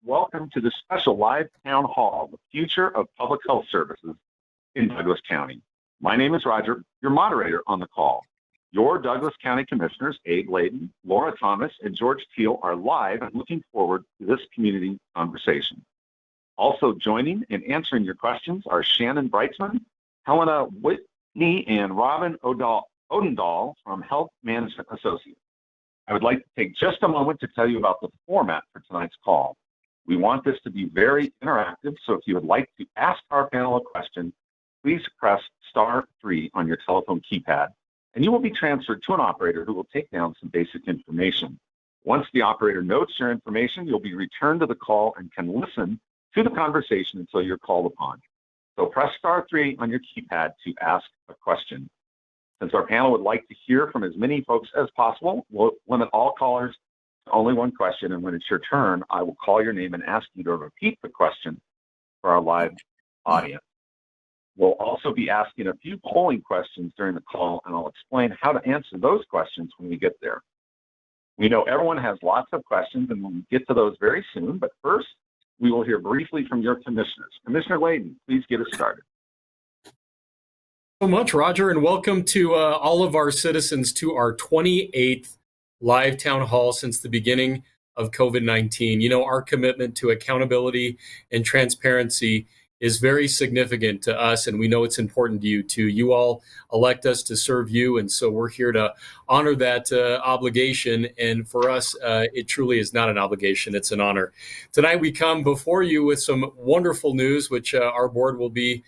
welcome to the special live town hall, The Future of Public Health Services in Douglas County. My name is Roger, your moderator on the call. Your Douglas County Commissioners, Abe Layden, Laura Thomas, and George Teal are live and looking forward to this community conversation. Also joining and answering your questions are Shannon Breitzman, Helena Whitney, and Robin Odendahl from Health Management Associates. I would like to take just a moment to tell you about the format for tonight's call. We want this to be very interactive, so if you would like to ask our panel a question, please press *3 on your telephone keypad, and you will be transferred to an operator who will take down some basic information. Once the operator notes your information, you'll be returned to the call and can listen to the conversation until you're called upon. So press *3 on your keypad to ask a question. Since our panel would like to hear from as many folks as possible, we'll limit all callers to only one question, and when it's your turn, I will call your name and ask you to repeat the question for our live audience. We'll also be asking a few polling questions during the call, and I'll explain how to answer those questions when we get there. We know everyone has lots of questions, and we'll get to those very soon, but first, we will hear briefly from your commissioners. Commissioner Layden, please get us started. So much, Roger, and welcome to all of our citizens to our 28th live town hall since the beginning of COVID-19. You know, our commitment to accountability and transparency is very significant to us, and we know it's important to you too. You all elect us to serve you, and so we're here to honor that obligation. And for us, it truly is not an obligation, it's an honor. Tonight we come before you with some wonderful news, which our board will be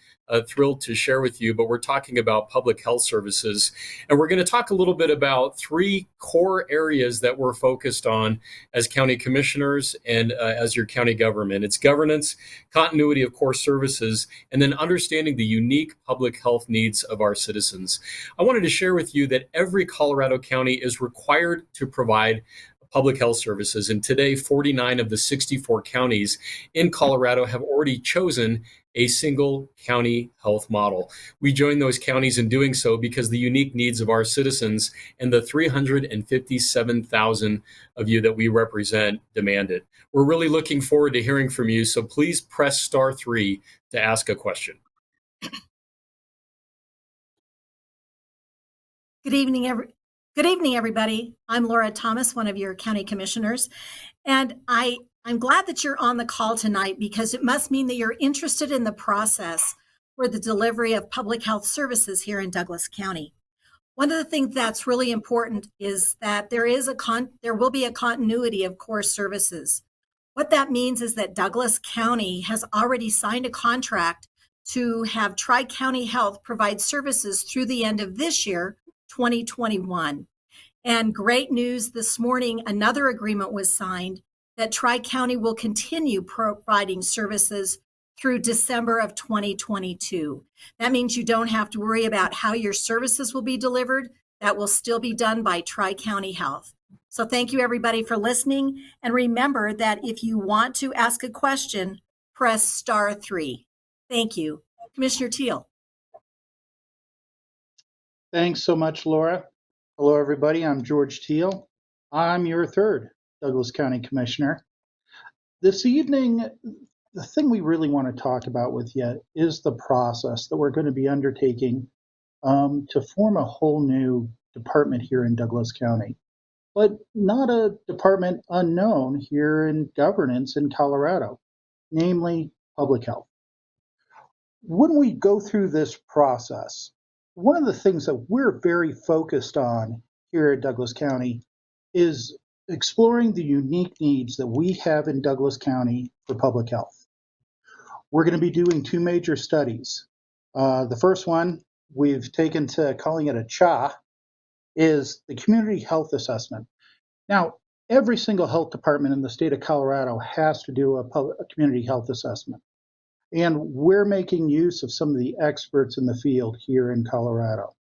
thrilled to share with you, but we're talking about public health services. And we're going to talk a little bit about three core areas that we're focused on as county commissioners and as your county government. It's governance, continuity of core services, and then understanding the unique public health needs of our citizens. I wanted to share with you that every Colorado county is required to provide public health services. And today, 49 of the 64 counties in Colorado have already chosen a single county health model. We join those counties in doing so because the unique needs of our citizens and the 357,000 of you that we represent demand it. We're really looking forward to hearing from you, so please press *3 to ask a question. Good evening, everybody. I'm Laura Thomas, one of your county commissioners, and I'm glad that you're on the call tonight because it must mean that you're interested in the process for the delivery of public health services here in Douglas County. One of the things that's really important is that there will be a continuity of core services. What that means is that Douglas County has already signed a contract to have Tri-County Health provide services through the end of this year, 2021. And great news this morning, another agreement was signed that Tri-County will continue providing services through December of 2022. That means you don't have to worry about how your services will be delivered. That will still be done by Tri-County Health. So thank you everybody for listening. And remember that if you want to ask a question, press *3. Thank you. Commissioner Teal. Thanks so much, Laura. Hello, everybody. I'm George Teal. I'm your third Douglas County Commissioner. This evening, the thing we really want to talk about with you is the process that we're going to be undertaking to form a whole new department here in Douglas County, but not a department unknown here in governance in Colorado, namely public health. When we go through this process, one of the things that we're very focused on here at Douglas County is exploring the unique needs that we have in Douglas County for public health. We're going to be doing two major studies. The first one we've taken to calling it a CHA is the Community Health Assessment. Now, every single health department in the state of Colorado has to do a community health assessment. And we're making use of some of the experts in the field here in Colorado.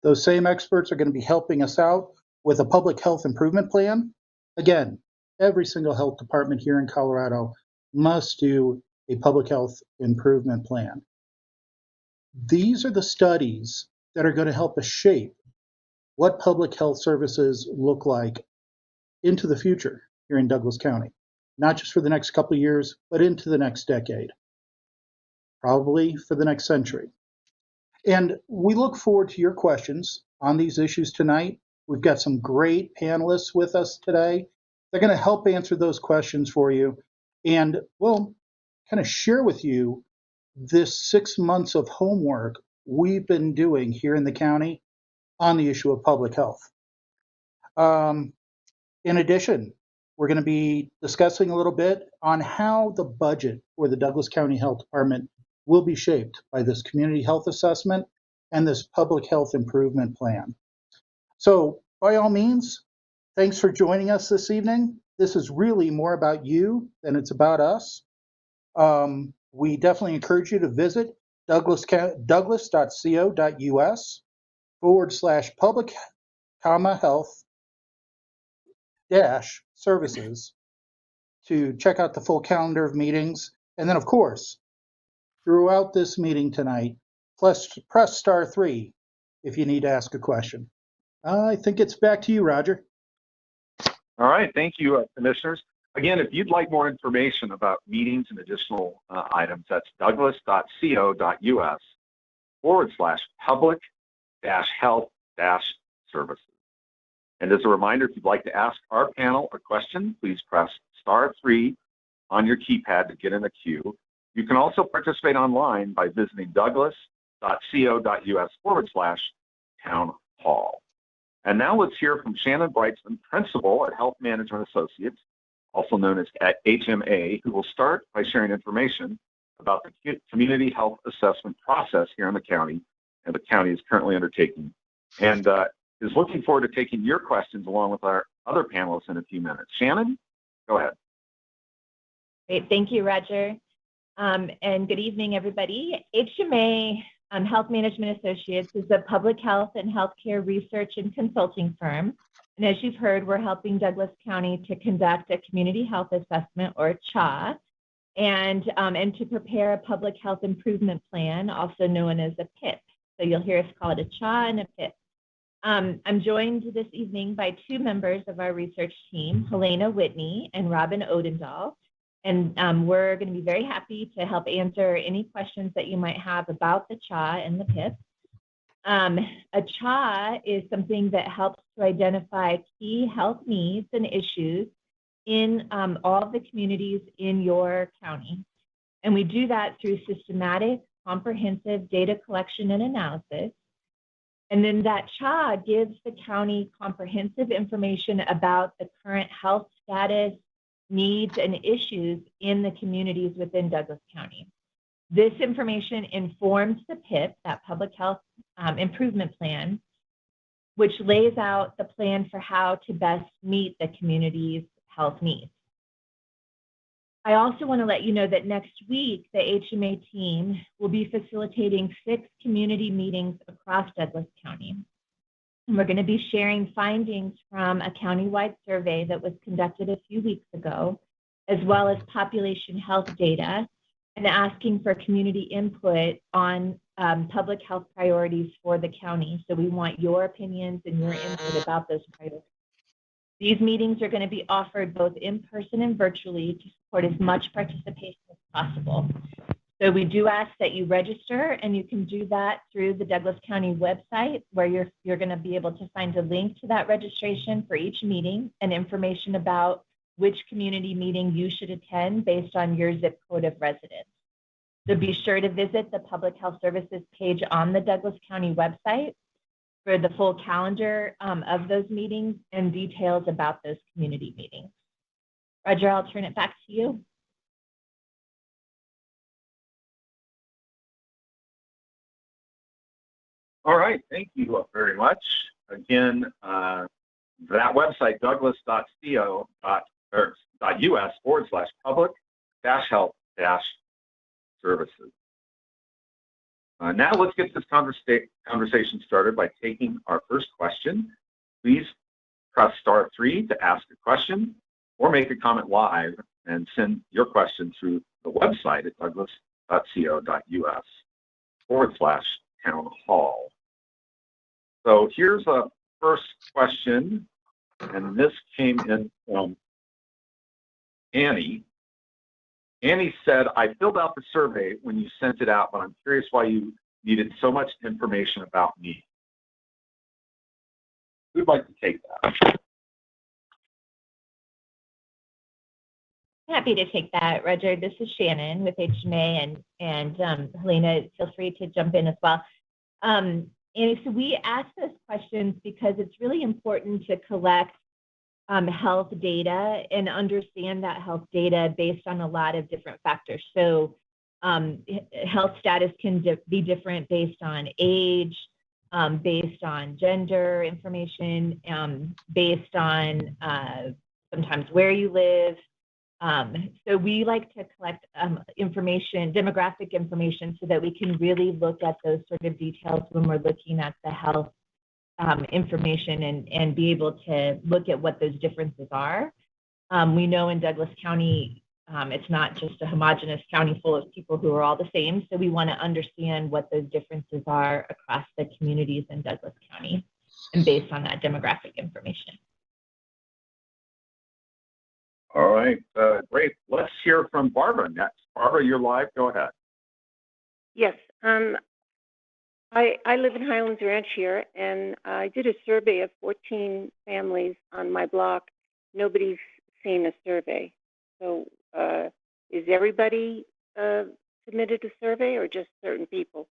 Those same experts are going to be helping us out with a public health improvement plan. Again, every single health department here in Colorado must do a public health improvement plan. These are the studies that are going to help us shape what public health services look like into the future here in Douglas County. not just for the next couple of years, but into the next decade, probably for the next century. And we look forward to your questions on these issues tonight. We've got some great panelists with us today. They're going to help answer those questions for you. And we'll kind of share with you this 6 months of homework we've been doing here in the county on the issue of public health. In addition, we're going to be discussing a little bit on how the budget for the Douglas County Health Department will be shaped by this community health assessment and this public health improvement plan. So by all means, thanks for joining us this evening. This is really more about you than it's about us. We definitely encourage you to visit douglas.co.us/public, health services to check out the full calendar of meetings. And then, of course, throughout this meeting tonight, press *3 if you need to ask a question. I think it's back to you, Roger. All right. Thank you, commissioners. Again, if you'd like more information about meetings and additional items, that's douglas.co.us/public-health-services. And as a reminder, if you'd like to ask our panel a question, please press *3 on your keypad to get in the queue. You can also participate online by visiting douglas.co.us/town hall. And now let's hear from Shannon Brightsman, Principal at Health Management Associates, also known as at HMA, who will start by sharing information about the community health assessment process here in the county, and the county is currently undertaking, and is looking forward to taking your questions along with our other panelists in a few minutes. Shannon, go ahead. Great, thank you, Roger. And good evening, everybody. HMA Health Management Associates is a public health and healthcare research and consulting firm. And as you've heard, we're helping Douglas County to conduct a community health assessment, or CHA, and to prepare a public health improvement plan, also known as a PIP. So you'll hear us call it a CHA and a PIP. I'm joined this evening by two members of our research team, Helena Whitney and Robin Odendahl. And we're going to be very happy to help answer any questions that you might have about the CHA and the PIP. A CHA is something that helps to identify key health needs and issues in all of the communities in your county. And we do that through systematic, comprehensive data collection and analysis. And then that CHA gives the county comprehensive information about the current health status, needs, and issues in the communities within Douglas County. This information informs the PIP, that public health improvement plan, which lays out the plan for how to best meet the community's health needs. I also want to let you know that next week, the HMA team will be facilitating 6 community meetings across Douglas County. And we're going to be sharing findings from a countywide survey that was conducted a few weeks ago, as well as population health data, and asking for community input on public health priorities for the county. So we want your opinions and your input about those priorities. These meetings are going to be offered both in person and virtually to support as much participation as possible. So we do ask that you register, and you can do that through the Douglas County website, where you're going to be able to find a link to that registration for each meeting and information about which community meeting you should attend based on your zip code of residence. So be sure to visit the Public Health Services page on the Douglas County website for the full calendar of those meetings and details about those community meetings. Roger, I'll turn it back to you. All right, thank you very much. Again, that website, douglas.us/public-health-services. Now let's get this conversation started by taking our first question. Please press *3 to ask a question or make a comment live and send your question through the website at douglas.co.us/town hall. So here's a first question, and this came in from Annie. Annie said, I filled out the survey when you sent it out, but I'm curious why you needed so much information about me. Who'd like to take that? Happy to take that, Roger. This is Shannon with HMA, and Helena, feel free to jump in as well. And so we ask those questions because it's really important to collect health data and understand that health data based on a lot of different factors. So health status can be different based on age, based on gender information, based on sometimes where you live. So we like to collect information, demographic information, so that we can really look at those sort of details when we're looking at the health information and be able to look at what those differences are. We know in Douglas County, it's not just a homogeneous county full of people who are all the same. So we want to understand what those differences are across the communities in Douglas County and based on that demographic information. All right, great. Let's hear from Barbara next. Barbara, you're live. Go ahead. Yes. I live in Highlands Ranch here, and I did a survey of 14 families on my block. Nobody's seen a survey. So is everybody submitted a survey or just certain people?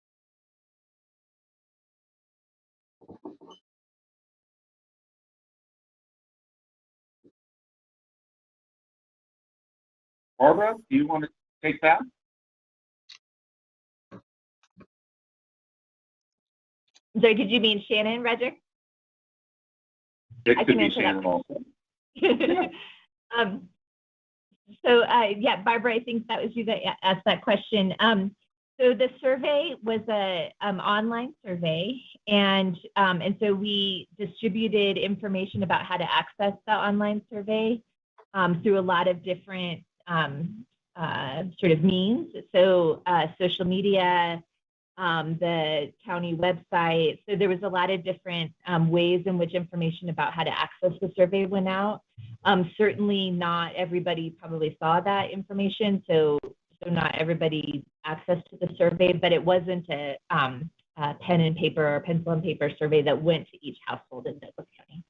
Barbara, do you want to take that? Sorry, did you mean Shannon, Roger? It I could can be answer Shannon that. also. Yeah, Barbara, I think that was you that asked that question. So the survey was a online survey, and so we distributed information about how to access the online survey through a lot of different sort of means. So social media, the county website. So there was a lot of different ways in which information about how to access the survey went out. Certainly not everybody probably saw that information, so not everybody accessed to the survey, but it wasn't a pen and paper or pencil and paper survey that went to each household in Douglas County.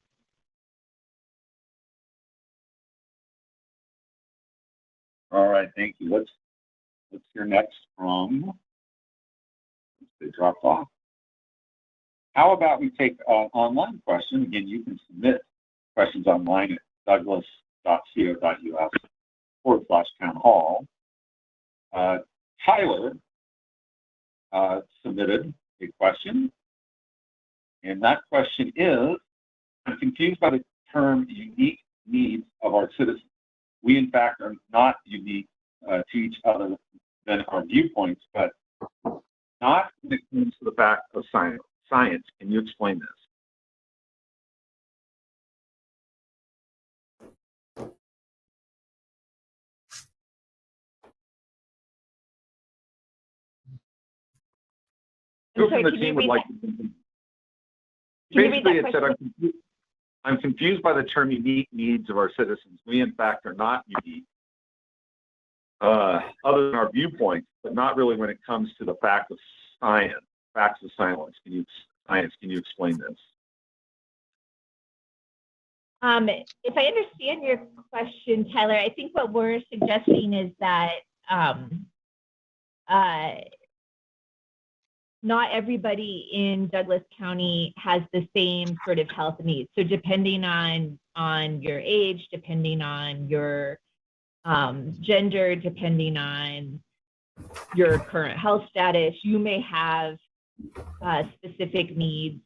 All right, thank you. Let's hear next from, they dropped off. How about we take an online question? Again, you can submit questions online at douglas.co.us/town-hall. Tyler submitted a question, and that question is, I'm confused by the term unique needs of our citizens. We, in fact, are not unique to each other than our viewpoints, but not when it comes to the fact of science. Can you explain this? Who from the team would like to? Basically, it said, I'm confused by the term unique needs of our citizens. We, in fact, are not unique, other than our viewpoints, but not really when it comes to the fact of science, facts of science. Can you explain this? If I understand your question, Tyler, I think what we're suggesting is that not everybody in Douglas County has the same sort of health needs. So depending on your age, depending on your gender, depending on your current health status, you may have specific needs.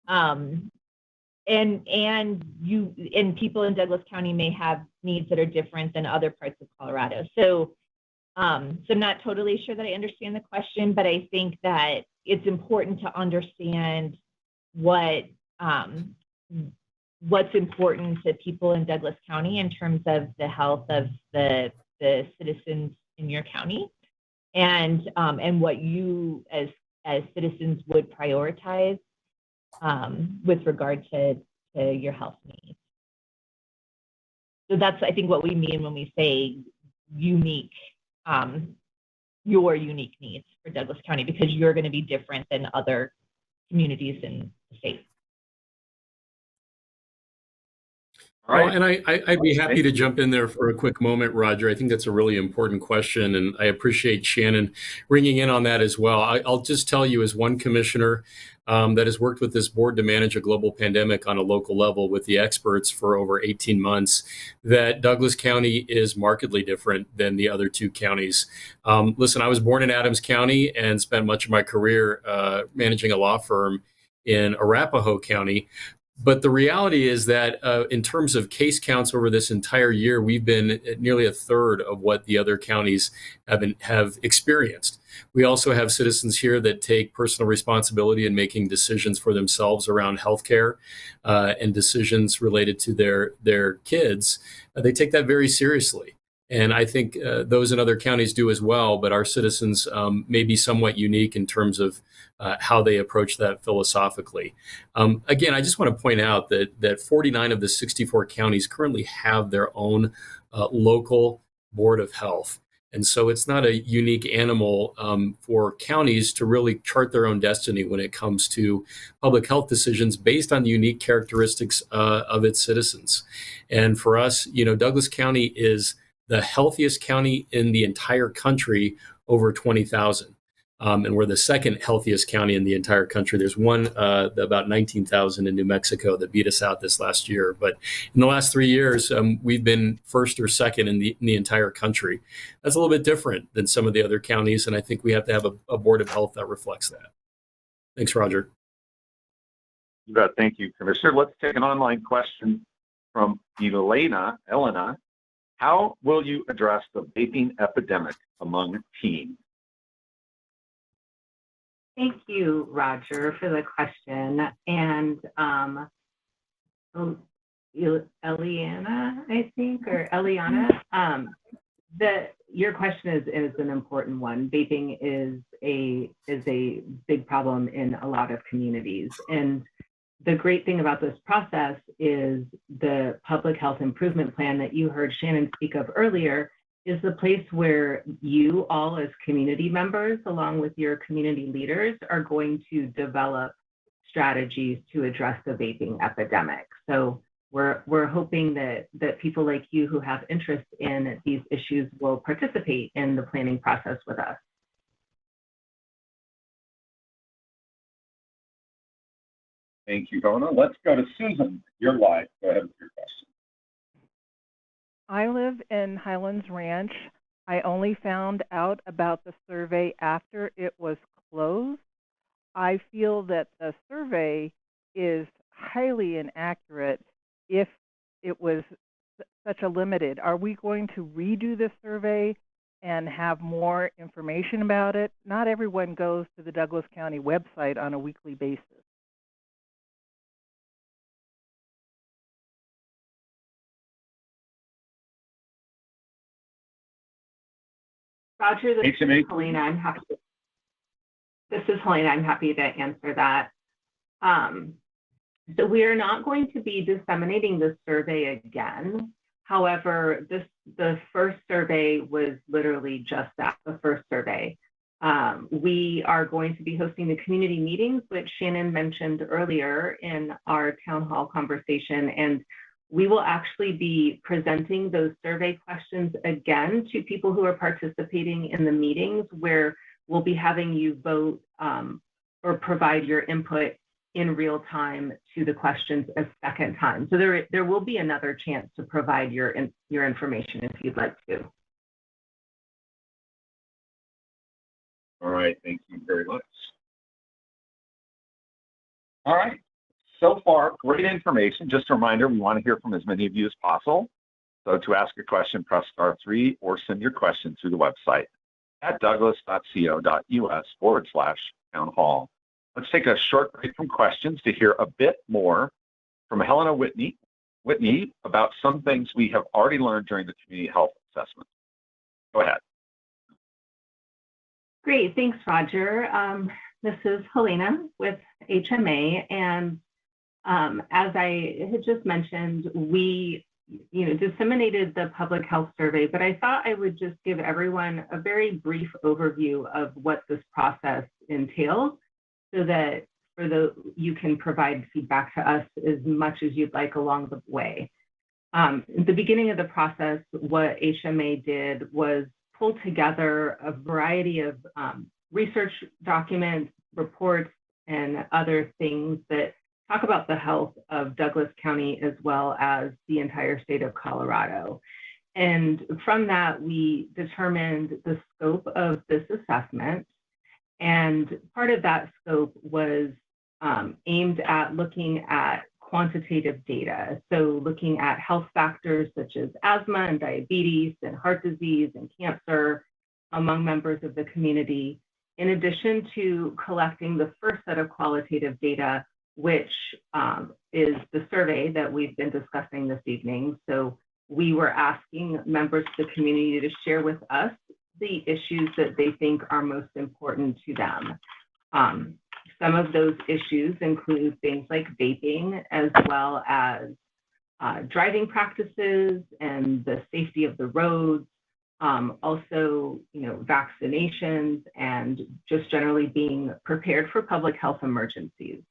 And people in Douglas County may have needs that are different than other parts of Colorado. So I'm not totally sure that I understand the question, but I think that it's important to understand what's important to people in Douglas County in terms of the health of the citizens in your county, and what you as citizens would prioritize with regard to your health needs. So that's, I think, what we mean when we say unique, your unique needs for Douglas County, because you're going to be different than other communities in the state. All right. Well, and I'd be happy to jump in there for a quick moment, Roger. I think that's a really important question, and I appreciate Shannon ringing in on that as well. I'll just tell you, as one commissioner that has worked with this board to manage a global pandemic on a local level with the experts for over 18 months, that Douglas County is markedly different than the other two counties. Listen, I was born in Adams County and spent much of my career managing a law firm in Arapahoe County. But the reality is that in terms of case counts over this entire year, we've been at nearly a third of what the other counties have experienced. We also have citizens here that take personal responsibility in making decisions for themselves around healthcare and decisions related to their kids. They take that very seriously. And I think those in other counties do as well, but our citizens may be somewhat unique in terms of how they approach that philosophically. Again, I just want to point out that 49 of the 64 counties currently have their own local board of health. And so it's not a unique animal for counties to really chart their own destiny when it comes to public health decisions based on the unique characteristics of its citizens. And for us, Douglas County is the healthiest county in the entire country, over 20,000. And we're the second healthiest county in the entire country. There's one about 19,000 in New Mexico that beat us out this last year. But in the last 3 years, we've been first or second in the entire country. That's a little bit different than some of the other counties. And I think we have to have a board of health that reflects that. Thanks, Roger. You bet. Thank you, Commissioner. Let's take an online question from Elena. How will you address the vaping epidemic among teens? Thank you, Roger, for the question. And Eliana, I think, or Eliana, your question is an important one. Vaping is a big problem in a lot of communities. And the great thing about this process is the public health improvement plan that you heard Shannon speak of earlier is the place where you all as community members, along with your community leaders, are going to develop strategies to address the vaping epidemic. So we're hoping that people like you who have interest in these issues will participate in the planning process with us. Thank you, Donna. Let's go to Susan. You're live. Go ahead with your question. I live in Highlands Ranch. I only found out about the survey after it was closed. I feel that the survey is highly inaccurate if it was such a limited. Are we going to redo the survey and have more information about it? Not everyone goes to the Douglas County website on a weekly basis. Roger, this is Helena. I'm happy to answer that. So we are not going to be disseminating the survey again. However, the first survey was literally just that, the first survey. We are going to be hosting the community meetings, which Shannon mentioned earlier in our town hall conversation, and we will actually be presenting those survey questions again to people who are participating in the meetings, where we'll be having you vote or provide your input in real time to the questions a second time. So there will be another chance to provide your information if you'd like to. All right, thank you very much. All right. So far, great information. Just a reminder, we want to hear from as many of you as possible. So to ask a question, press *3 or send your question through the website at douglas.co.us/town hall. Let's take a short break from questions to hear a bit more from Helena Whitney about some things we have already learned during the community health assessment. Go ahead. Great, thanks, Roger. This is Helena with HMA, and as I had just mentioned, we disseminated the public health survey, but I thought I would just give everyone a very brief overview of what this process entails so that you can provide feedback to us as much as you'd like along the way. At the beginning of the process, what HMA did was pull together a variety of research documents, reports, and other things that talk about the health of Douglas County as well as the entire state of Colorado. And from that, we determined the scope of this assessment. And part of that scope was aimed at looking at quantitative data. So looking at health factors such as asthma and diabetes and heart disease and cancer among members of the community, in addition to collecting the first set of qualitative data, which is the survey that we've been discussing this evening. So we were asking members of the community to share with us the issues that they think are most important to them. Some of those issues include things like vaping, as well as driving practices and the safety of the roads, also, vaccinations, and just generally being prepared for public health emergencies.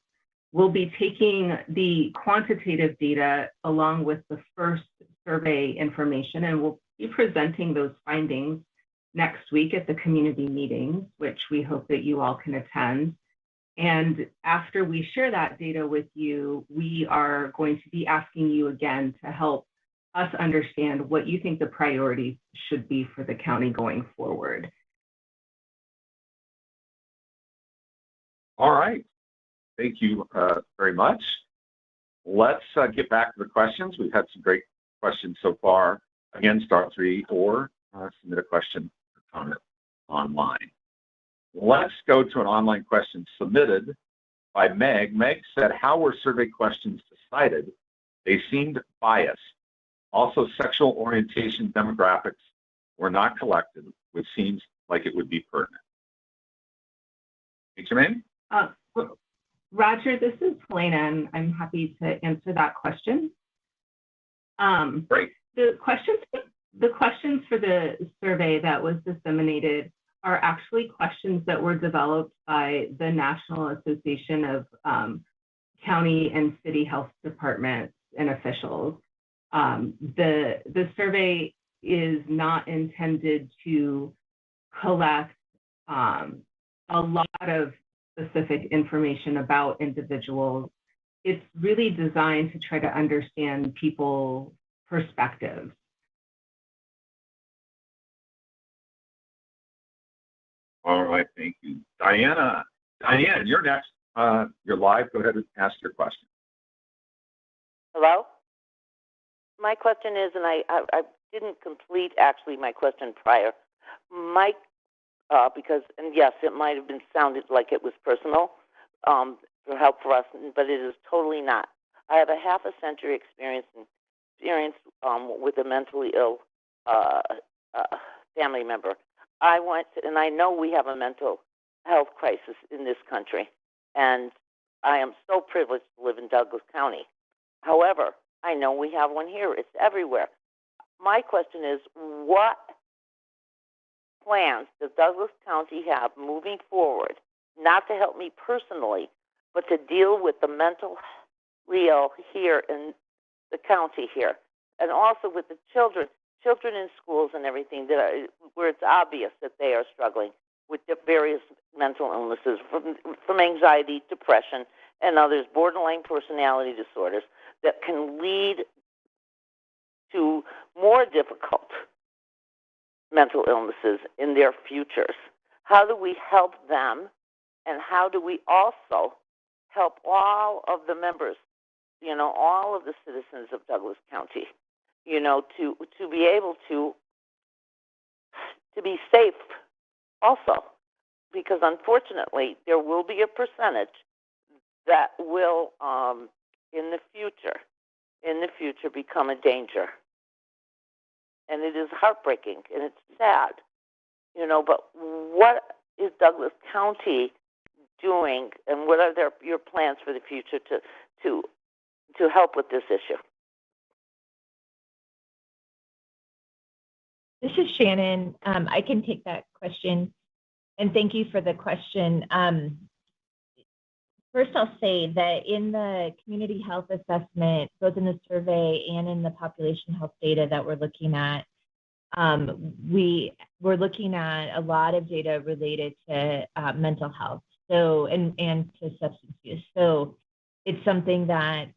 We'll be taking the quantitative data along with the first survey information, and we'll be presenting those findings next week at the community meetings, which we hope that you all can attend. And after we share that data with you, we are going to be asking you again to help us understand what you think the priorities should be for the county going forward. All right. Thank you very much. Let's get back to the questions. We've had some great questions so far. Again, star 3 or submit a question or comment online. Let's go to an online question submitted by Meg. Meg said, how were survey questions decided? They seemed biased. Also, sexual orientation demographics were not collected, which seems like it would be pertinent. HMA? Roger, this is Helena, and I'm happy to answer that question. Great. The questions for the survey that was disseminated are actually questions that were developed by the National Association of County and City Health Departments and officials. The survey is not intended to collect a lot of specific information about individuals. It's really designed to try to understand people's perspectives. All right, thank you. Diane, you're next. You're live. Go ahead and ask your question. Hello? My question is, and I didn't complete actually my question prior. Because yes, it might have been sounded like it was personal for help for us, but it is totally not. I have a half a century experience with a mentally ill family member. And I know we have a mental health crisis in this country, and I am so privileged to live in Douglas County. However, I know we have one here. It's everywhere. My question is, what plans does Douglas County have moving forward, not to help me personally, but to deal with the mentally ill here in the county here, and also with the children in schools and everything where it's obvious that they are struggling with the various mental illnesses, from anxiety, depression, and others, borderline personality disorders, that can lead to more difficult mental illnesses in their futures. How do we help them, and how do we also help all of the members, all of the citizens of Douglas County, to be able to be safe also? Because unfortunately, there will be a percentage that will, in the future, become a danger. And it is heartbreaking and it's sad, but what is Douglas County doing, and what are your plans for the future to help with this issue? This is Shannon. I can take that question. And thank you for the question. First, I'll say that in the community health assessment, both in the survey and in the population health data that we're looking at, we're looking at a lot of data related to mental health, and to substance use. So it's something that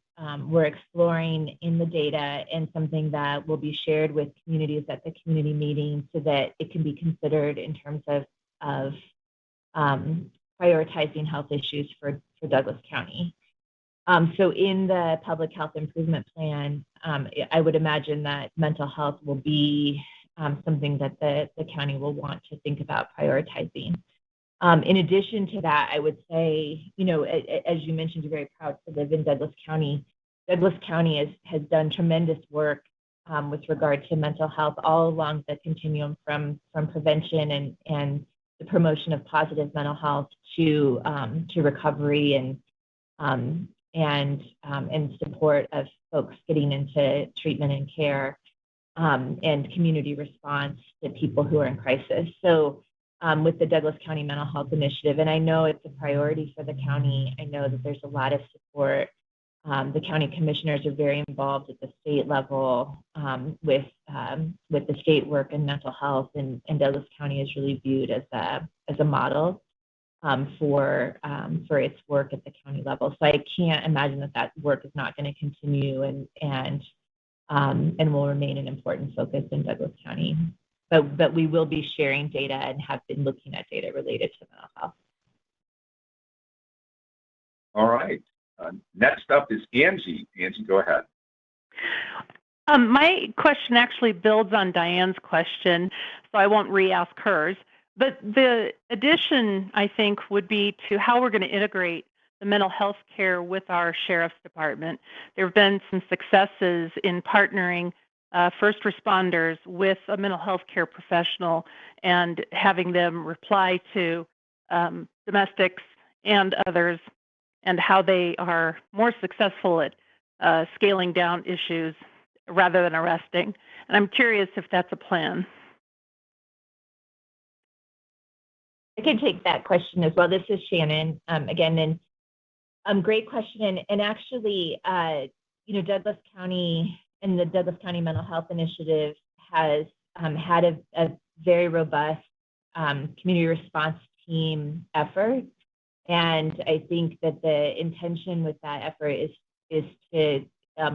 we're exploring in the data, and something that will be shared with communities at the community meeting, so that it can be considered in terms of prioritizing health issues for Douglas County. So in the public health improvement plan, I would imagine that mental health will be something that the county will want to think about prioritizing. In addition to that, I would say, as you mentioned, you're very proud to live in Douglas County. Douglas County has done tremendous work with regard to mental health all along the continuum from prevention and the promotion of positive mental health to recovery and support of folks getting into treatment and care, and community response to people who are in crisis. So with the Douglas County Mental Health Initiative, and I know it's a priority for the county, I know that there's a lot of support. The county commissioners are very involved at the state level with the state work in mental health, and Douglas County is really viewed as a model for its work at the county level. So I can't imagine that work is not going to continue and will remain an important focus in Douglas County. But we will be sharing data and have been looking at data related to mental health. All right. Next up is Angie. Angie, go ahead. My question actually builds on Diane's question, so I won't re-ask hers. But the addition, I think, would be to how we're going to integrate the mental health care with our sheriff's department. There have been some successes in partnering first responders with a mental health care professional and having them reply to domestics and others, and how they are more successful at scaling down issues rather than arresting. And I'm curious if that's a plan. I can take that question as well. This is Shannon again, and great question. And actually, Douglas County and the Douglas County Mental Health Initiative has had a very robust community response team effort. And I think that the intention with that effort is to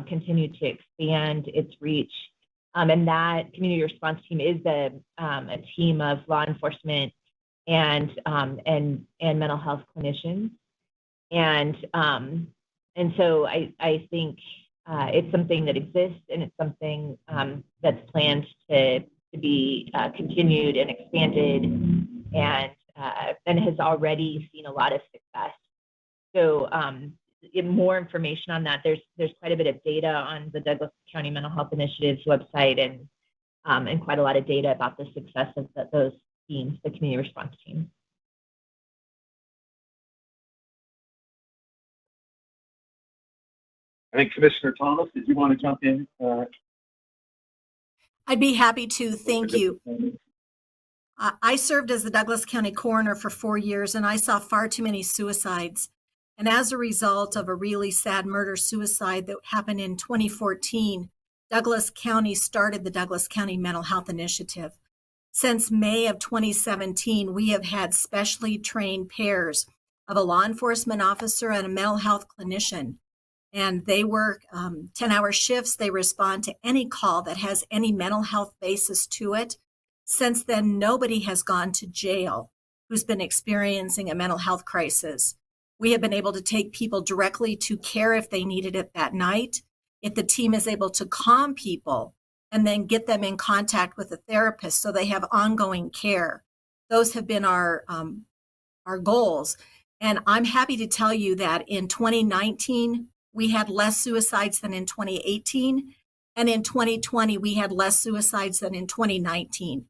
continue to expand its reach. And that community response team is a team of law enforcement and mental health clinicians. And so I think it's something that exists, and it's something that's planned to be continued and expanded, and has already seen a lot of success. So more information on that, there's quite a bit of data on the Douglas County Mental Health Initiative's website, and quite a lot of data about the success of those teams, the community response teams. I think Commissioner Thomas, did you want to jump in? I'd be happy to. Thank you. I served as the Douglas County coroner for 4 years, and I saw far too many suicides. And as a result of a really sad murder-suicide that happened in 2014, Douglas County started the Douglas County Mental Health Initiative. Since May of 2017, we have had specially trained pairs of a law enforcement officer and a mental health clinician. And they work 10-hour shifts. They respond to any call that has any mental health basis to it. Since then, nobody has gone to jail who's been experiencing a mental health crisis. We have been able to take people directly to care if they needed it that night. If the team is able to calm people and then get them in contact with a therapist so they have ongoing care. Those have been our goals. And I'm happy to tell you that in 2019, we had less suicides than in 2018. And in 2020, we had less suicides than in 2019.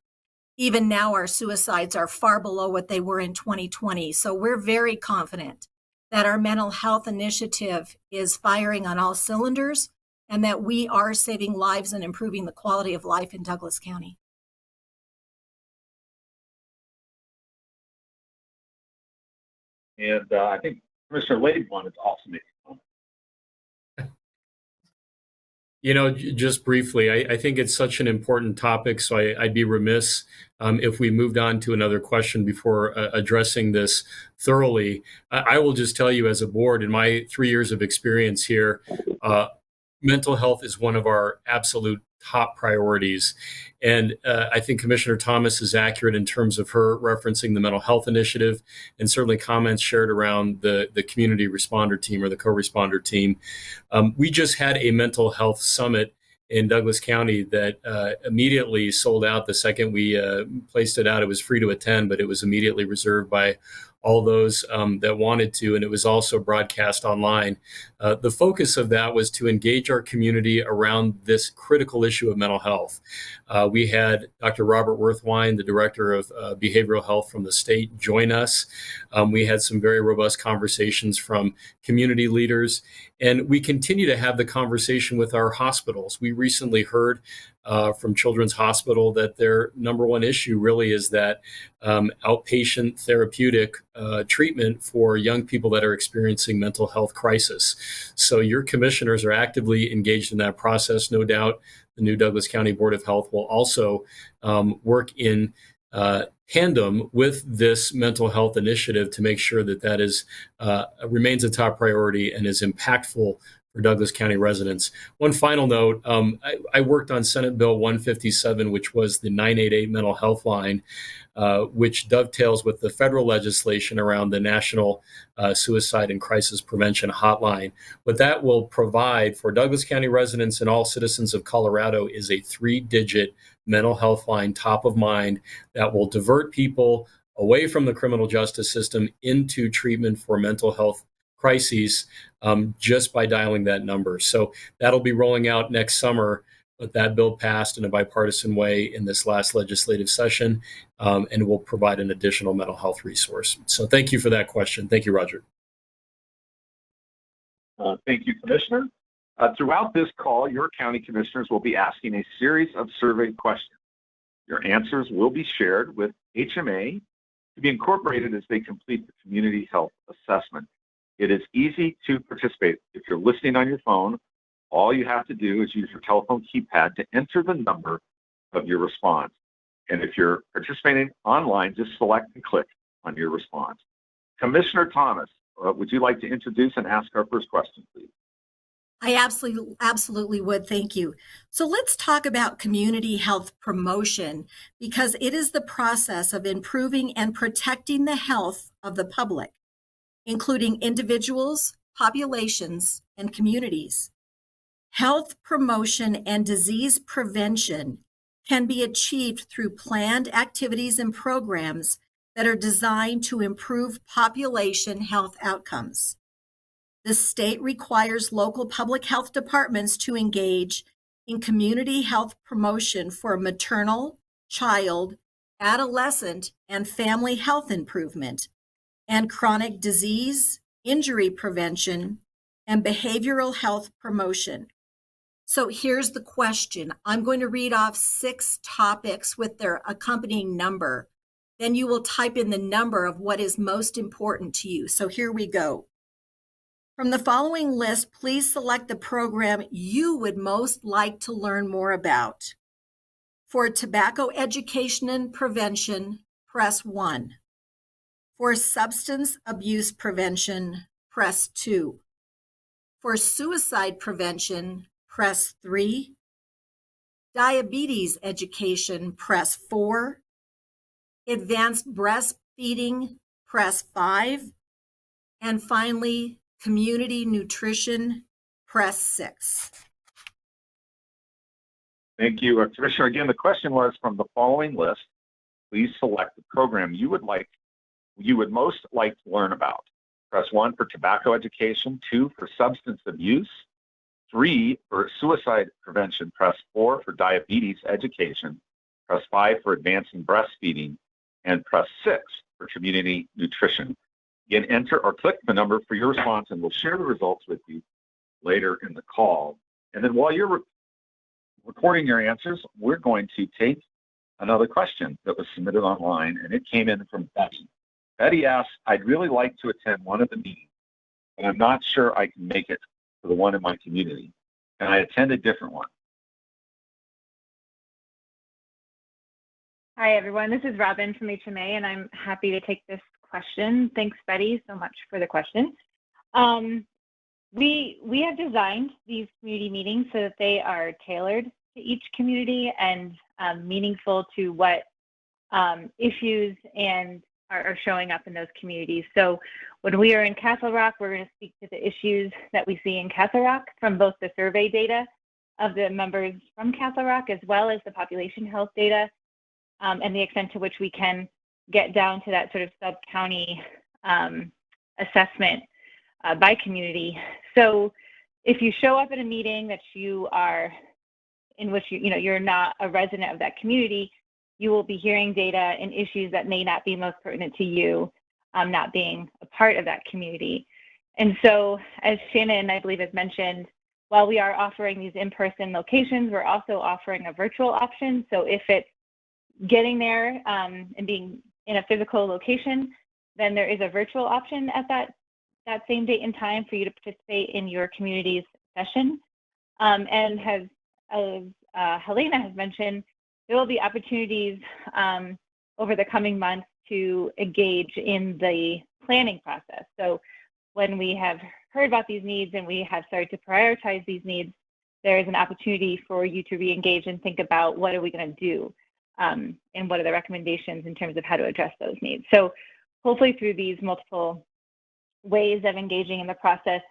Even now, our suicides are far below what they were in 2020. So we're very confident that our mental health initiative is firing on all cylinders, and that we are saving lives and improving the quality of life in Douglas County. And I think Commissioner Lade wanted to also make a comment. Just briefly, I think it's such an important topic, so I'd be remiss if we moved on to another question before addressing this thoroughly. I will just tell you, as a board, in my 3 years of experience here, mental health is one of our absolute top priorities. And I think Commissioner Thomas is accurate in terms of her referencing the mental health initiative, and certainly comments shared around the community responder team or the co-responder team. We just had a mental health summit in Douglas County that immediately sold out the second we placed it out. It was free to attend, but it was immediately reserved by all those that wanted to, and it was also broadcast online. The focus of that was to engage our community around this critical issue of mental health. We had Dr. Robert Worthwine, the Director of Behavioral Health from the state, join us. We had some very robust conversations from community leaders, and we continue to have the conversation with our hospitals. We recently heard from Children's Hospital that their number one issue really is that outpatient therapeutic treatment for young people that are experiencing mental health crisis. So your commissioners are actively engaged in that process. No doubt the new Douglas County Board of Health will also work in tandem with this mental health initiative to make sure that that is remains a top priority and is impactful for Douglas County residents. One final note, I worked on Senate Bill 157, which was the 988 mental health line, which dovetails with the federal legislation around the National Suicide and Crisis Prevention Hotline. What that will provide for Douglas County residents and all citizens of Colorado is a 3-digit mental health line, top of mind, that will divert people away from the criminal justice system into treatment for mental health crises just by dialing that number. So that'll be rolling out next summer, but that bill passed in a bipartisan way in this last legislative session and will provide an additional mental health resource. So thank you for that question. Thank you, Roger. Thank you, Commissioner. Throughout this call, your county commissioners will be asking a series of survey questions. Your answers will be shared with HMA to be incorporated as they complete the community health assessment. It is easy to participate. If you're listening on your phone, all you have to do is use your telephone keypad to enter the number of your response. And if you're participating online, just select and click on your response. Commissioner Thomas, would you like to introduce and ask our first question, please? I absolutely would. Thank you. So let's talk about community health promotion, because it is the process of improving and protecting the health of the public, including individuals, populations, and communities. Health promotion and disease prevention can be achieved through planned activities and programs that are designed to improve population health outcomes. The state requires local public health departments to engage in community health promotion for maternal, child, adolescent, and family health improvement, and chronic disease, injury prevention, and behavioral health promotion. So here's the question. I'm going to read off 6 topics with their accompanying number. Then you will type in the number of what is most important to you. So here we go. From the following list, please select the program you would most like to learn more about. For tobacco education and prevention, press 1. For substance abuse prevention, press 2. For suicide prevention, press 3. Diabetes education, press 4. Advanced breastfeeding, press 5. And finally, community nutrition, press 6. Thank you, Commissioner. Again, the question was, from the following list, please select the program you would most like to learn about. Press 1 for tobacco education, 2 for substance abuse, 3 for suicide prevention, press 4 for diabetes education, press 5 for advancing breastfeeding, and press 6 for community nutrition. Again, enter or click the number for your response, and we'll share the results with you later in the call. And then while you're recording your answers, we're going to take another question that was submitted online, and it came in from Betty. Betty asks, I'd really like to attend one of the meetings, but I'm not sure I can make it to the one in my community. Can I attend a different one? Hi, everyone. This is Robin from HMA, and I'm happy to take this question. Thanks, Betty, so much for the question. We have designed these community meetings so that they are tailored to each community and meaningful to what issues and are showing up in those communities. So when we are in Castle Rock, we're going to speak to the issues that we see in Castle Rock from both the survey data of the members from Castle Rock as well as the population health data and the extent to which we can get down to that sort of sub-county assessment by community. So if you show up at a meeting that you are in which you're not a resident of that community, you will be hearing data and issues that may not be most pertinent to you, not being a part of that community. And so, as Shannon, I believe, has mentioned, while we are offering these in-person locations, we're also offering a virtual option. So if it's getting there and being in a physical location, then there is a virtual option at that same date and time for you to participate in your community's session. And as Helena has mentioned, there will be opportunities over the coming months to engage in the planning process. So when we have heard about these needs and we have started to prioritize these needs, there is an opportunity for you to re-engage and think about what are we going to do and what are the recommendations in terms of how to address those needs. So hopefully through these multiple ways of engaging in the process,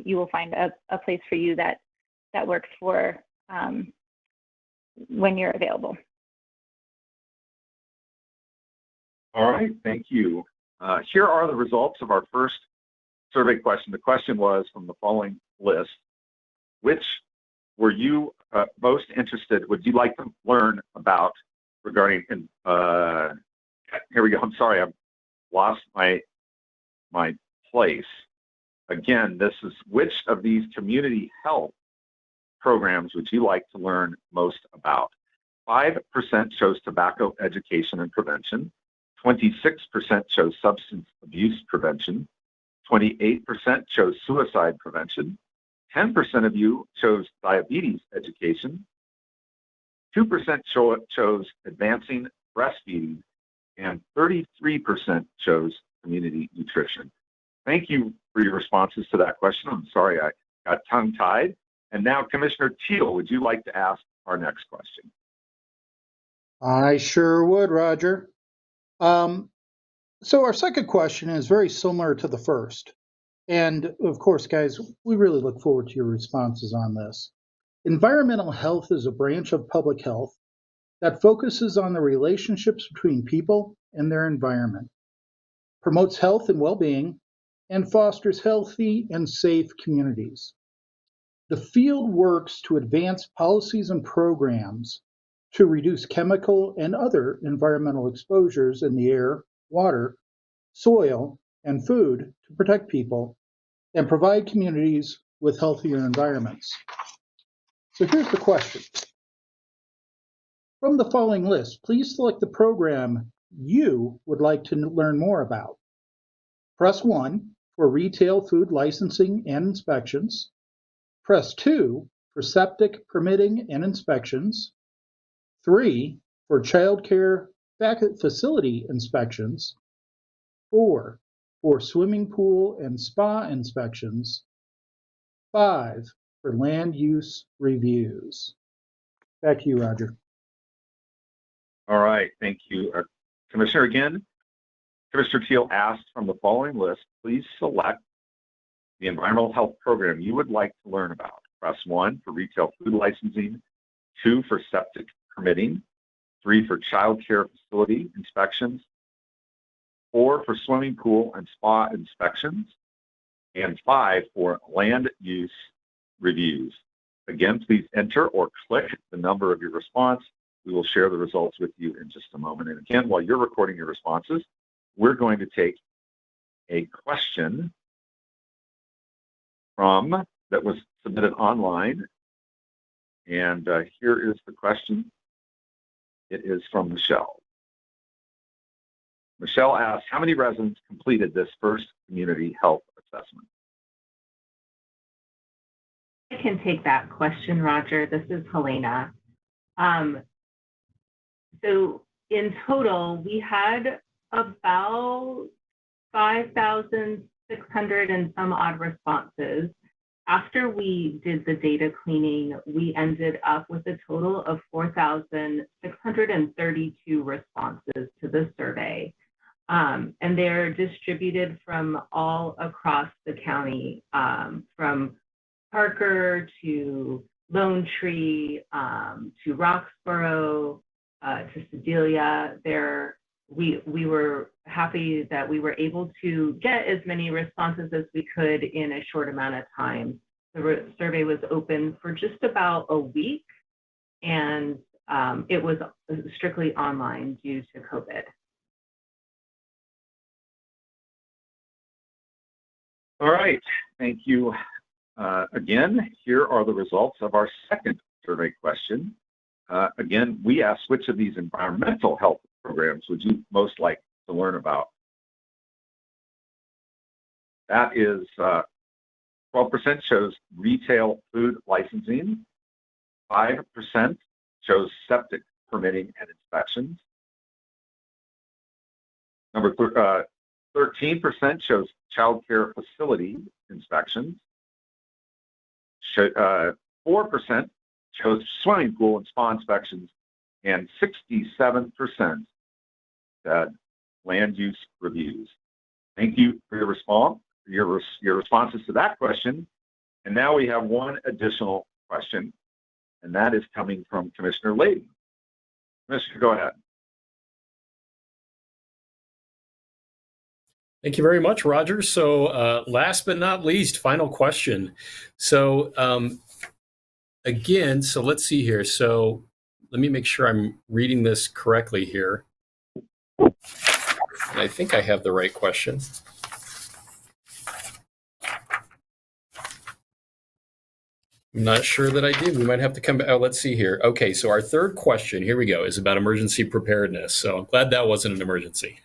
you will find a place for you that works for when you're available. All right, thank you. Here are the results of our first survey question. The question was from the following list: which were you most interested, would you like to learn about regarding, here we go, I'm sorry, I've lost my place. Again, this is which of these community health programs would you like to learn most about? 5% chose tobacco education and prevention. 26% chose substance abuse prevention. 28% chose suicide prevention. 10% of you chose diabetes education. 2% chose advancing breastfeeding, and 33% chose community nutrition. Thank you for your responses to that question. I'm sorry I got tongue-tied. And now, Commissioner Teal, would you like to ask our next question? I sure would, Roger. So our second question is very similar to the first. And of course, guys, we really look forward to your responses on this. Environmental health is a branch of public health that focuses on the relationships between people and their environment, promotes health and well-being, and fosters healthy and safe communities. The field works to advance policies and programs to reduce chemical and other environmental exposures in the air, water, soil, and food to protect people and provide communities with healthier environments. So here's the question. From the following list, please select the program you would like to learn more about. Press 1 for retail food licensing and inspections. Press 2 for septic permitting and inspections. 3 for child care facility inspections. 4 for swimming pool and spa inspections. 5 for land use reviews. Back to you, Roger. All right, thank you. Commissioner, again, Commissioner Teal asked from the following list, please select the environmental health program you would like to learn about. Press 1 for retail food licensing, 2 for septic permitting, 3 for child care facility inspections, 4 for swimming pool and spa inspections, and 5 for land use reviews. Again, please enter or click the number of your response. We will share the results with you in just a moment. And again, while you're recording your responses, we're going to take a question that was submitted online. And here is the question. It is from Michelle. Michelle asks, how many residents completed this first community health assessment? I can take that question, Roger. This is Helena. So in total, we had about 5,600 and some odd responses. After we did the data cleaning, we ended up with a total of 4,632 responses to the survey. And they're distributed from all across the county, from Parker to Lone Tree, to Roxborough, to Sedalia. We were happy that we were able to get as many responses as we could in a short amount of time. The survey was open for just about a week, and it was strictly online due to COVID. All right, thank you. Again, here are the results of our second survey question. Again, we asked which of these environmental health programs would you most like to learn about? That is 12% shows retail food licensing, 5% shows septic permitting and inspections. Number 13% shows child care facility inspections. 4% shows swimming pool and spa inspections, and 67% said land use reviews. Thank you for your response, your responses to that question. And now we have one additional question, and that is coming from Commissioner Layden. Commissioner, go ahead. Thank you very much, Roger. So last but not least, final question. So again, so let's see here. So let me make sure I'm reading this correctly here. And I think I have the right question. I'm not sure that I did. We might have to come back. Oh, let's see here. Okay, so our third question, here we go, is about emergency preparedness. So I'm glad that wasn't an emergency.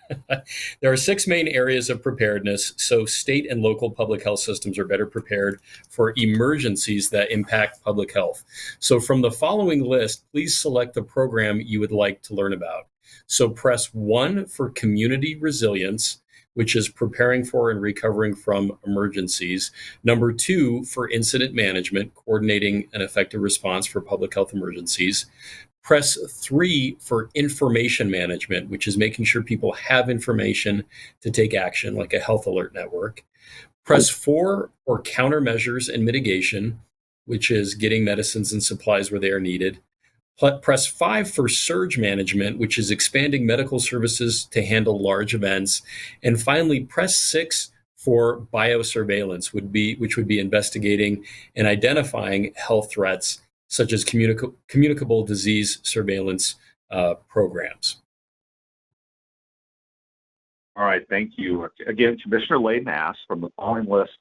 There are 6 main areas of preparedness, so state and local public health systems are better prepared for emergencies that impact public health. So from the following list, please select the program you would like to learn about. So press 1 for community resilience, which is preparing for and recovering from emergencies. Number 2 for incident management, coordinating an effective response for public health emergencies. Press 3 for information management, which is making sure people have information to take action, like a health alert network. Press 4 for countermeasures and mitigation, which is getting medicines and supplies where they are needed. Press 5 for surge management, which is expanding medical services to handle large events. And finally, press 6 for biosurveillance, which would be investigating and identifying health threats, such as communicable disease surveillance programs. All right, thank you. Again, Commissioner Layden asks, from the following list,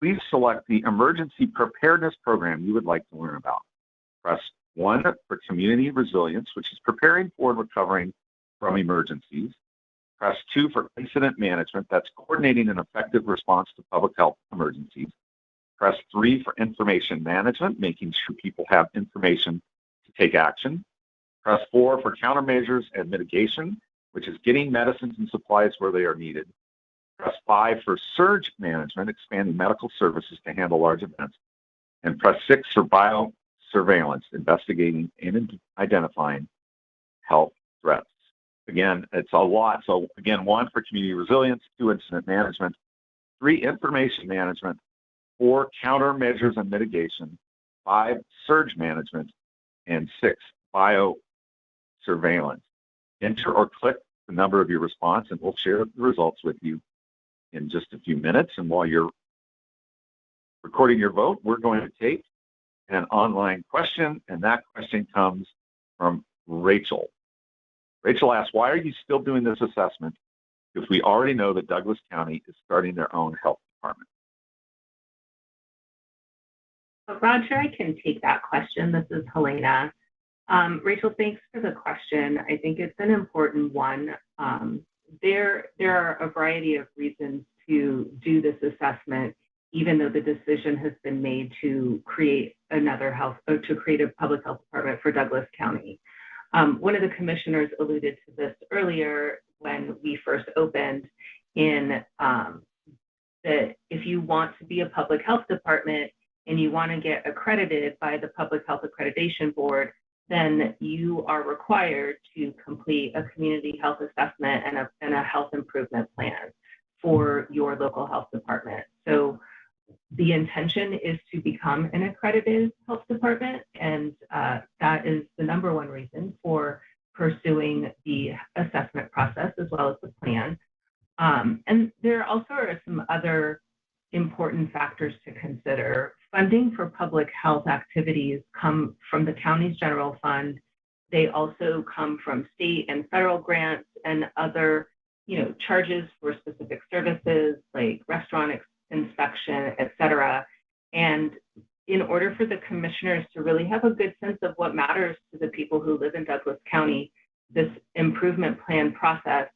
please select the emergency preparedness program you would like to learn about. Press 1 for community resilience, which is preparing for and recovering from emergencies. Press 2 for incident management, that's coordinating an effective response to public health emergencies. Press 3 for information management, making sure people have information to take action. Press 4 for countermeasures and mitigation, which is getting medicines and supplies where they are needed. Press 5 for surge management, expanding medical services to handle large events. And press 6 for biosurveillance, investigating and identifying health threats. Again, it's a lot. So again, 1 for community resilience, 2 incident management, 3 information management, 4 countermeasures and mitigation, 5 surge management, and 6 biosurveillance. Enter or click the number of your response, and we'll share the results with you in just a few minutes. And while you're recording your vote, we're going to take an online question, and that question comes from Rachel. Rachel asks, why are you still doing this assessment if we already know that Douglas County is starting their own health department? Roger, I can take that question. This is Helena. Rachel, thanks for the question. I think it's an important one. there are a variety of reasons to do this assessment, even though the decision has been made to create a public health department for Douglas County. One of the commissioners alluded to this earlier when we first opened in that if you want to be a public health department and you want to get accredited by the Public Health Accreditation Board, then you are required to complete a community health assessment and a health improvement plan for your local health department. So the intention is to become an accredited health department, and that is the number one reason for pursuing the assessment process as well as the plan. And there also are some other important factors to consider. Funding for public health activities come from the county's general fund. They also come from state and federal grants and other, charges for specific services like restaurant inspection, et cetera. And in order for the commissioners to really have a good sense of what matters to the people who live in Douglas County, this improvement plan process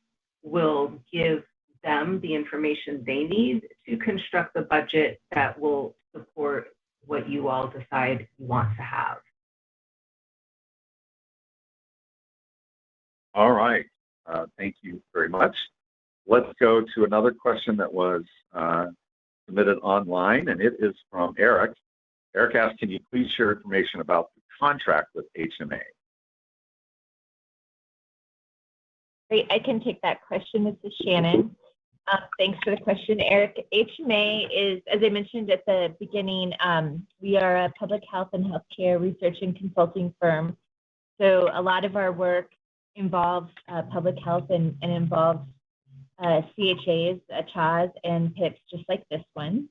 will give them the information they need to construct the budget that will support what you all decide you want to have. All right. Thank you very much. Let's go to another question that was submitted online, and it is from Eric. Eric asks, can you please share information about the contract with HMA? Great, I can take that question. This is Shannon. Thanks for the question, Eric. HMA is, as I mentioned at the beginning, we are a public health and healthcare research and consulting firm. So a lot of our work involves public health and involves CHAs, CHAs, and PIPs, just like this one.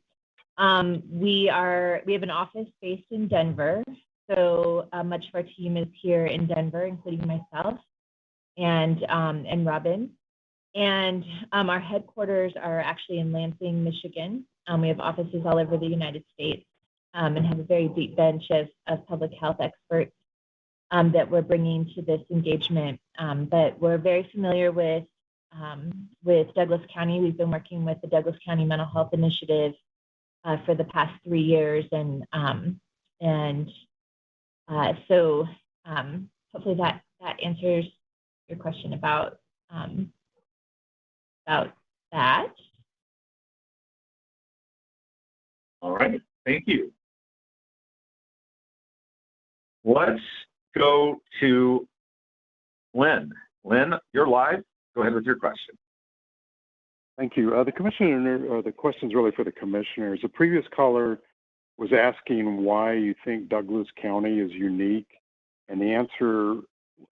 We have an office based in Denver. So much of our team is here in Denver, including myself and Robin. And our headquarters are actually in Lansing, Michigan. We have offices all over the United States and have a very deep bench of public health experts that we're bringing to this engagement. But we're very familiar with Douglas County. We've been working with the Douglas County Mental Health Initiative for the past 3 years. So hopefully that answers your question about that. All right, thank you. Let's go to Lynn. Lynn, you're live. Go ahead with your question. Thank you. The question's really for the commissioners. The previous caller was asking why you think Douglas County is unique, and the answer,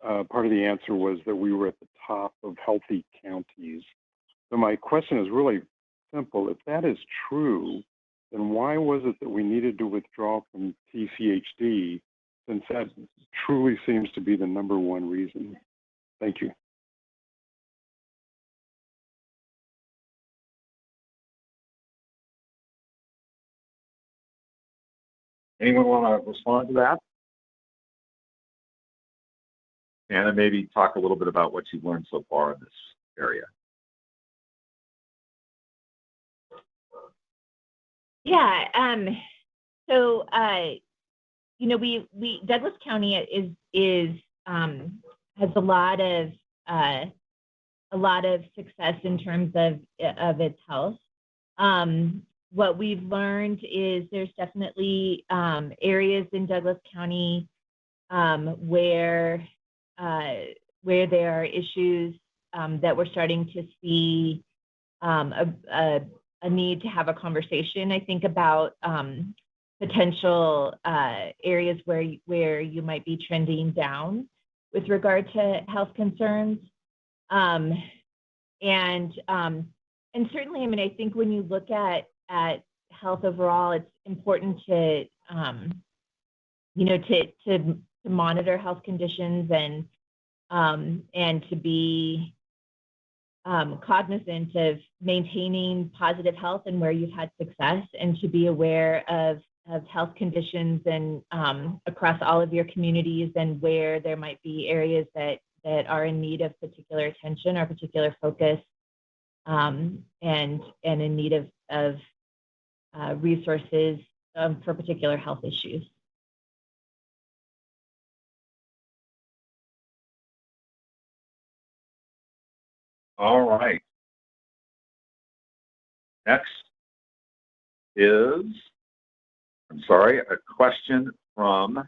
part of the answer was that we were at the top of healthy counties. So my question is really simple. If that is true, then why was it that we needed to withdraw from TCHD, since that truly seems to be the number one reason? Thank you. Anyone want to respond to that? Anna, maybe talk a little bit about what you've learned so far in this area. Yeah. So Douglas County has a lot of success in terms of its health. What we've learned is there's definitely areas in Douglas County where there are issues that we're starting to see a need to have a conversation, I think, about potential areas where you might be trending down with regard to health concerns. And certainly, I mean, I think when you look at health overall, it's important to monitor health conditions and to be cognizant of maintaining positive health and where you've had success, and to be aware of health conditions and across all of your communities, and where there might be areas that that are in need of particular attention or particular focus, and in need of resources for particular health issues. All right. Next is, a question from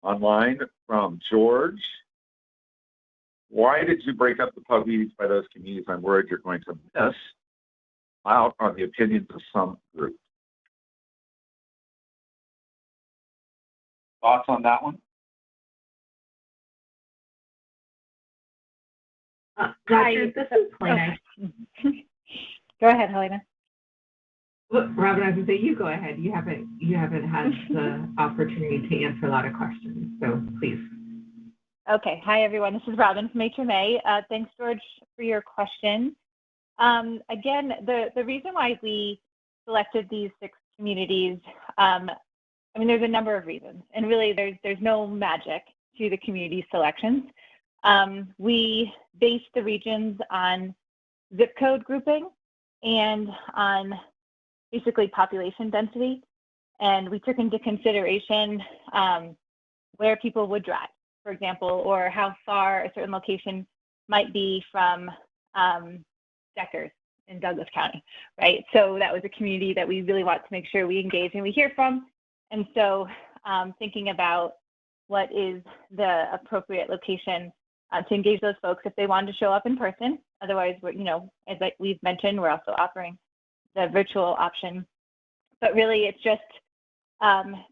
online from George. Why did you break up the pub meetings by those communities? I'm worried you're going to miss out on the opinions of some groups. Thoughts on that one? Roger, this is Helena. Go ahead, Helena. Robin, I was going to say, you go ahead. You haven't had the opportunity to answer a lot of questions, so please. Okay. Hi, everyone. This is Robin from HMA. Thanks, George, for your question. Again, the reason why we selected these 6 communities, there's a number of reasons, and really there's no magic to the community selections. We based the regions on zip code grouping and on basically population density, and we took into consideration where people would drive, for example, or how far a certain location might be from Deckers in Douglas County, right? So that was a community that we really want to make sure we engage and we hear from. And so thinking about what is the appropriate location to engage those folks if they wanted to show up in person. Otherwise, as we've mentioned, we're also offering the virtual option. But really, it's just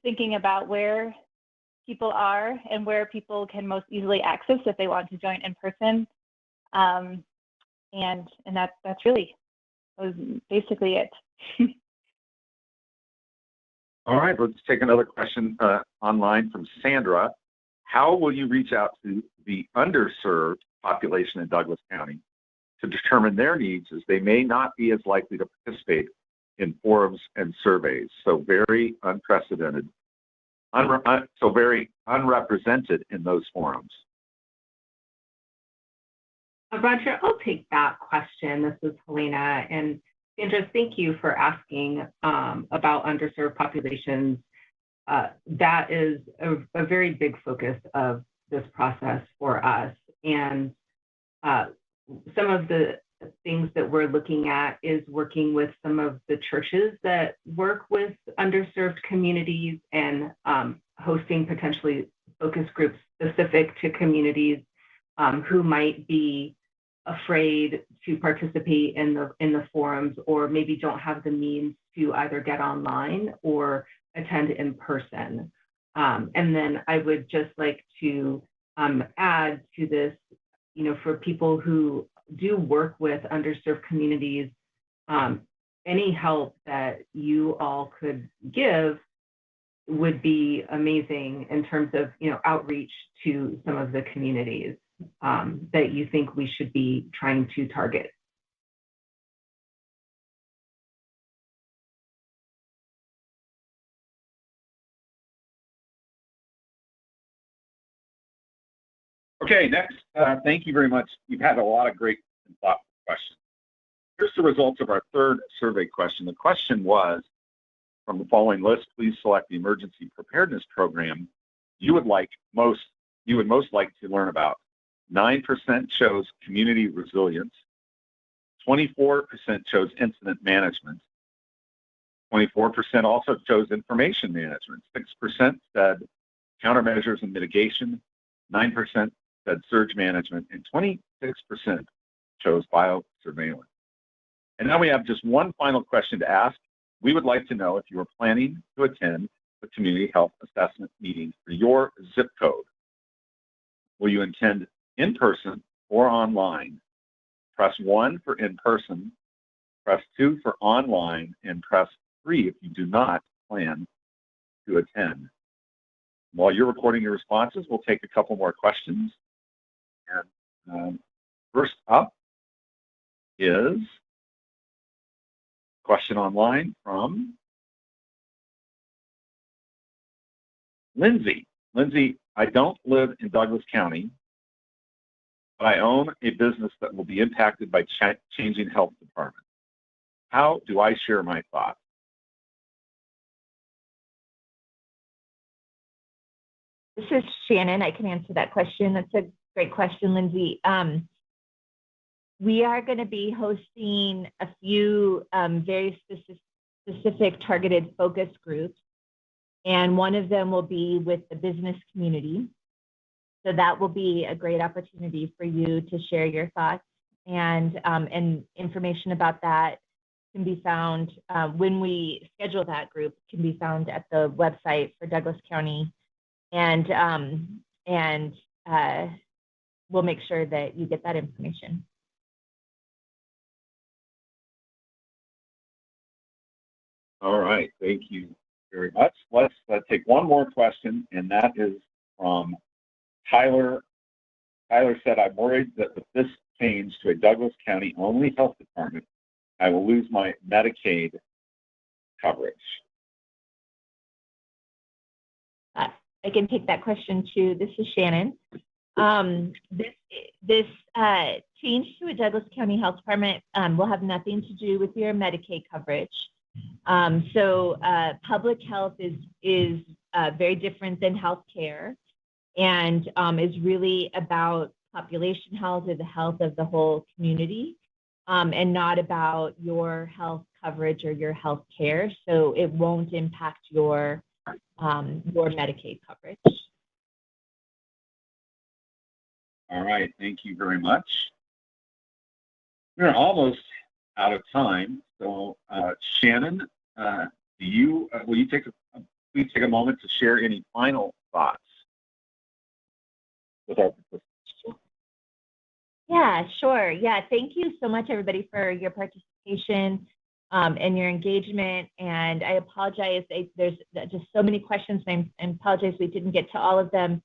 thinking about where people are and where people can most easily access if they want to join in person. And that's really was basically it. All right, let's take another question online from Sandra. How will you reach out to the underserved population in Douglas County to determine their needs, as they may not be as likely to participate in forums and surveys? So very unprecedented, so very unrepresented in those forums. Roger, I'll take that question. This is Helena. And Sandra, thank you for asking about underserved populations. That is a very big focus of this process for us. And some of the things that we're looking at is working with some of the churches that work with underserved communities and hosting potentially focus groups specific to communities who might be afraid to participate in the forums, or maybe don't have the means to either get online or attend in person. And then I would just like to add to this, for people who do work with underserved communities, any help that you all could give would be amazing in terms of, outreach to some of the communities that you think we should be trying to target. Okay, next, thank you very much. You've had a lot of great and thoughtful questions. Here's the results of our third survey question. The question was, from the following list, please select the emergency preparedness program you would most like to learn about. 9% chose community resilience, 24% chose incident management, 24% also chose information management, 6% said countermeasures and mitigation, 9% said surge management, and 26% chose biosurveillance. And now we have just one final question to ask. We would like to know if you are planning to attend the community health assessment meeting for your zip code. Will you attend in person or online? Press 1 for in person, press 2 for online, and press 3 if you do not plan to attend. While you're recording your responses, we'll take a couple more questions. And first up is a question online from Lindsay. Lindsay, I don't live in Douglas County, but I own a business that will be impacted by changing health departments. How do I share my thoughts? This is Shannon. I can answer that question. That's a great question, Lindsay. We are going to be hosting a few very specific targeted focus groups, and one of them will be with the business community. So that will be a great opportunity for you to share your thoughts, and information about that can be found when we schedule that group, can be found at the website for Douglas County, and we'll make sure that you get that information. All right, thank you very much. Let's take one more question, and that is from Tyler. Tyler said, I'm worried that with this change to a Douglas County only health department, I will lose my Medicaid coverage. I can take that question too. This is Shannon. This change to a Douglas County Health Department will have nothing to do with your Medicaid coverage. So public health is very different than healthcare, and is really about population health or the health of the whole community, and not about your health coverage or your health care. So it won't impact your Medicaid coverage. All right, thank you very much. We're almost out of time, so Shannon, will you please take a moment to share any final thoughts with our participants? Yeah, sure. Yeah, thank you so much, everybody, for your participation and your engagement. And I apologize, there's just so many questions, and I apologize we didn't get to all of them.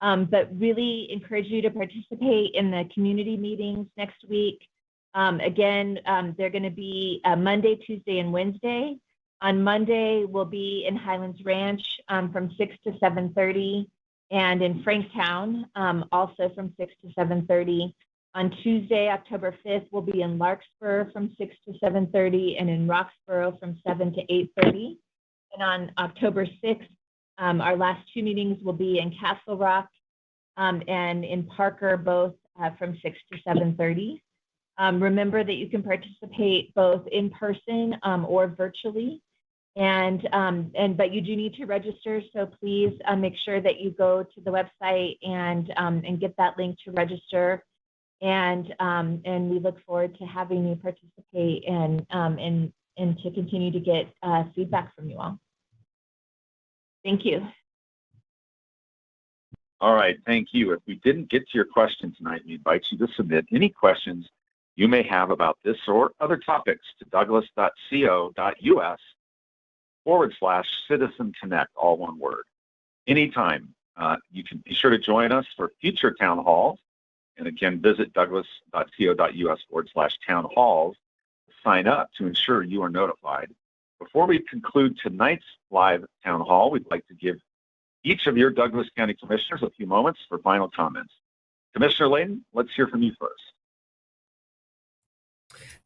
But really encourage you to participate in the community meetings next week. Again, they're going to be Monday, Tuesday, and Wednesday. On Monday, we'll be in Highlands Ranch from 6 to 7:30, and in Franktown, also from 6 to 7:30. On Tuesday, October 5th, we'll be in Larkspur from 6 to 7:30, and in Roxborough from 7 to 8:30. And on October 6th, our last two meetings will be in Castle Rock and in Parker, both from 6 to 7:30. Remember that you can participate both in person or virtually, but you do need to register. So please make sure that you go to the website and get that link to register. And we look forward to having you participate and to continue to get feedback from you all. Thank you. All right, thank you. If we didn't get to your question tonight, we invite you to submit any questions you may have about this or other topics to douglas.co.us/Citizen Connect, all one word. Anytime. You can be sure to join us for future town halls. And again, visit douglas.co.us/town halls to sign up to ensure you are notified. Before we conclude tonight's live town hall, we'd like to give each of your Douglas County Commissioners a few moments for final comments. Commissioner Layden, let's hear from you first.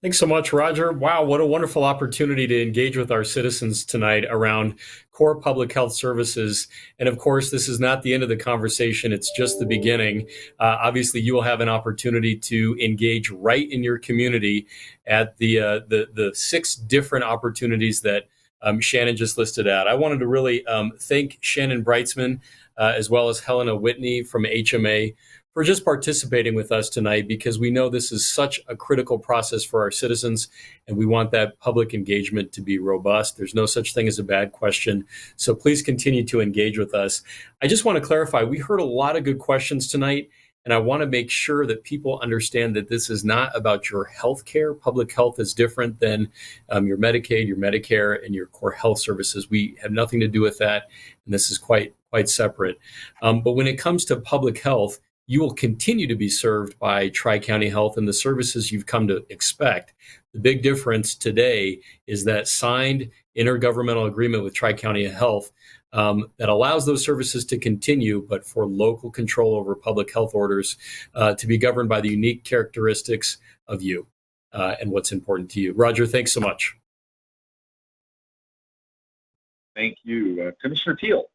Thanks so much, Roger. Wow, what a wonderful opportunity to engage with our citizens tonight around core public health services. And of course, this is not the end of the conversation. It's just the beginning. Obviously, you will have an opportunity to engage right in your community at the 6 different opportunities that Shannon just listed out. I wanted to really thank Shannon Breitzman as well as Helena Whitney from HMA for just participating with us tonight, because we know this is such a critical process for our citizens, and we want that public engagement to be robust. There's no such thing as a bad question, so please continue to engage with us. I just want to clarify, we heard a lot of good questions tonight, and I want to make sure that people understand that this is not about your health care. Public health is different than your Medicaid, your Medicare, and your core health services. We have nothing to do with that, and this is quite separate. But when it comes to public health, you will continue to be served by Tri-County Health and the services you've come to expect. The big difference today is that signed intergovernmental agreement with Tri-County Health that allows those services to continue, but for local control over public health orders to be governed by the unique characteristics of you and what's important to you. Roger, thanks so much. Thank you. Commissioner Teal.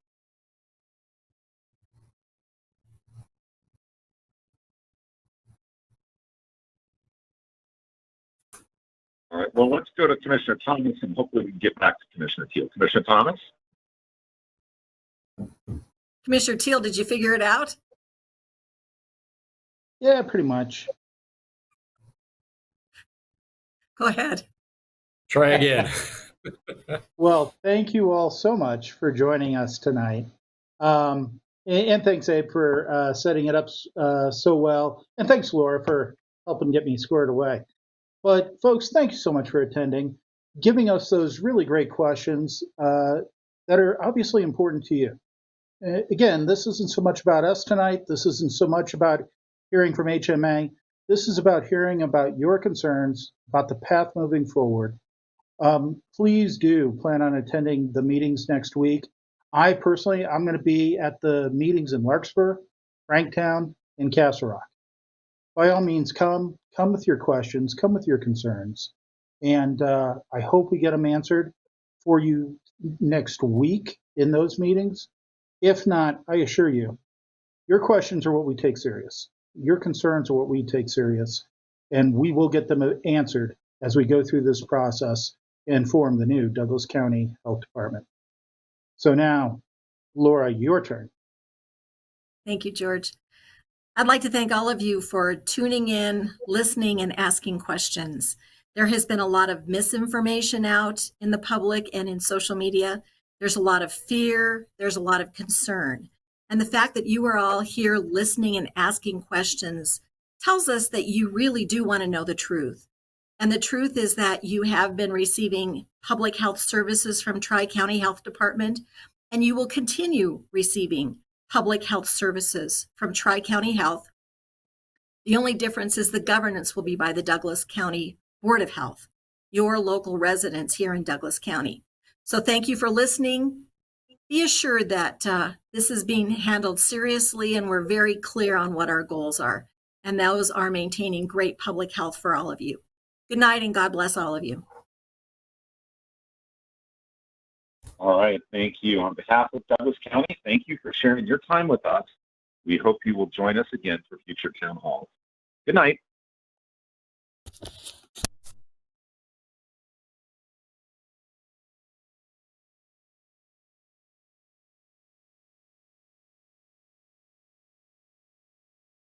All right, well, let's go to Commissioner Thomas, and hopefully we can get back to Commissioner Teal. Commissioner Thomas? Commissioner Teal, did you figure it out? Yeah, pretty much. Go ahead. Try again. Well, thank you all so much for joining us tonight. And thanks, Abe, for setting it up so well. And thanks, Laura, for helping get me squared away. But folks, thank you so much for attending, giving us those really great questions that are obviously important to you. Again, this isn't so much about us tonight. This isn't so much about hearing from HMA. This is about hearing about your concerns about the path moving forward. Please do plan on attending the meetings next week. I'm going to be at the meetings in Larkspur, Franktown, and Castle Rock. By all means, come with your questions, come with your concerns. And I hope we get them answered for you next week in those meetings. If not, I assure you, your questions are what we take serious. Your concerns are what we take serious. And we will get them answered as we go through this process and form the new Douglas County Health Department. So now, Laura, your turn. Thank you, George. I'd like to thank all of you for tuning in, listening, and asking questions. There has been a lot of misinformation out in the public and in social media. There's a lot of fear. There's a lot of concern. And the fact that you are all here listening and asking questions tells us that you really do want to know the truth. And the truth is that you have been receiving public health services from Tri-County Health Department, and you will continue receiving public health services from Tri-County Health. The only difference is the governance will be by the Douglas County Board of Health, your local residents here in Douglas County. So thank you for listening. Be assured that this is being handled seriously, and we're very clear on what our goals are. And those are maintaining great public health for all of you. Good night, and God bless all of you. All right, thank you. On behalf of Douglas County, thank you for sharing your time with us. We hope you will join us again for future town halls. Good night.